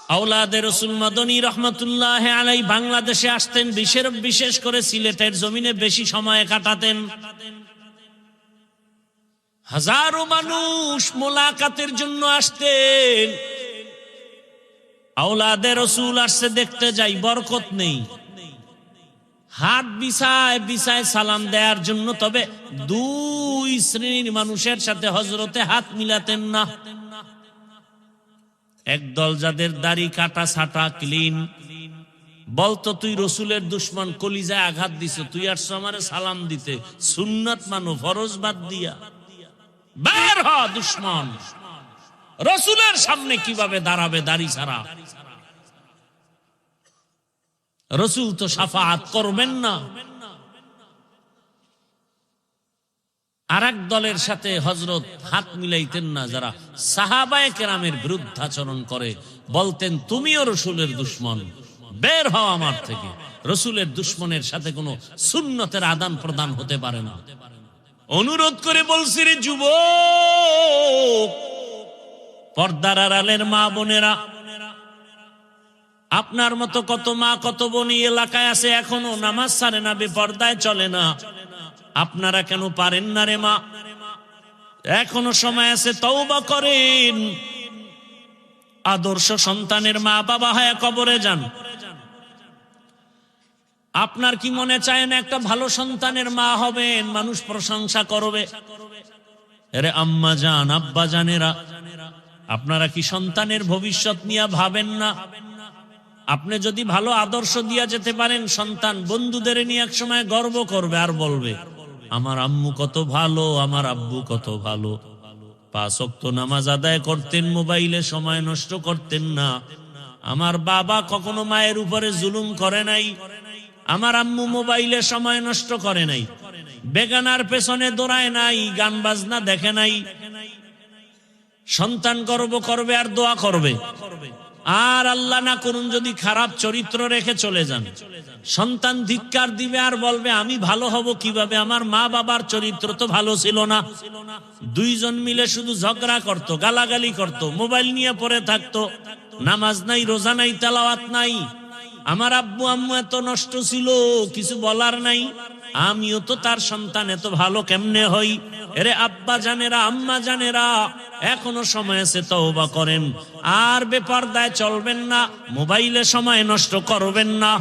আওলাদে রাসূল মাদনী রহমাতুল্লাহ আলাই বাংলাদেশে আসতেন, বিশেষ করে সিলেটের জমিনে বেশি সময় কাটাতেন। হাজারো মানুষ মোলাকাতের জন্য আসতেন। আওলাদে রাসূল আসছে, দেখতে যাই, বরকত নেই, হাত বিছায় বিছায় সালাম দেওয়ার জন্য। তবে দুই শ্রেণীর মানুষের সাথে হযরতে হাত মিলাতেন না। একদল যাদের দাড়ি কাটা ছাটা ক্লিন, বলতো তুই রসুলের দুশ্মন, কলিজায় আঘাত দিছ, তুই আসছ আমারে সালাম দিতে, সুন্নাত মানো, ফরজ বাদ দিয়া, বের হ দুশ্মন। রসুলের সামনে কিভাবে দাঁড়াবে দাড়ি ছাড়া? রসুল তো শাফাআত করবেন না। আরেক দলের সাথে হযরত হাত মিলাইতেন না, যারা সাহাবায়ে কেরামের বিরুদ্ধাচরণ করে, বলতেন তুমিও রসুলের দুশ্মন, বের হও আমার থেকে। রসুলের দুশ্মনের সাথে কোনো সুন্নতের আদান প্রদান হতে পারে না। অনুরোধ করে বলছি, রে যুবক, পর্দার আড়ালের মা বোনেরা, আপনার মতো কত মা কত বোন এলাকায় আছে, এখনো নামাজ ছাড়ে না, বেপর্দায় চলে না। আপনারা কেন পারেন না রে মা? এখনো সময় আছে, তওবা করেন। আদর্শ সন্তানের মা বাবা হয়ে কবরে যান। আপনার কি মনে চায় না একটা ভালো সন্তানের মা হবেন, মানুষ প্রশংসা করবে? আরে আম্মা জান, আব্বা জানেরা, আপনারা কি সন্তানের ভবিষ্যৎ নিয়ে ভাবেন না? আপনি যদি ভালো আদর্শ দিয়া যেতে পারেন, সন্তান বন্ধুদের নিয়ে এক সময় গর্ব করবে আর বলবে আমার আম্মু কত ভালো, আমার আব্বু কত ভালো। 5 ওয়াক্ত নামাজ আদায় করতেন, মোবাইলে সময় নষ্ট করতেন না। আমার বাবা কখনো মায়ের উপরে জুলুম করে নাই, আমার আম্মু মোবাইলে সময় নষ্ট করে নাই, বেগানার পেছনে দৌড়ায় নাই, গান বাজনা দেখে নাই। সন্তান গর্ব করবে আর দোয়া করবে। আর আল্লাহ না করুন যদি খারাপ চরিত্র রেখে চলে যান, সন্তান ধিক্কার দিবে আর বলবে আমি ভালো হব কিভাবে, আমার মা বাবার চরিত্র তো ভালো ছিল না। দুইজন মিলে শুধু ঝগড়া করত, গালাগালি করত, মোবাইল নিয়ে পড়ে থাকতো, নামাজ নাই, রোজা নাই, তেলাওয়াত নাই। আমার আব্বু আম্মু এত নষ্ট ছিল, কিছু বলার নাই, আমিও তো তার সন্তান, এত ভালো কেমনে হই? এরে আব্বা জানেরা, আম্মা জানেরা, এখনো সময় আছে, তওবা করেন। আর বেপরদায় চলবেন না, মোবাইলে সময় নষ্ট করবেন না।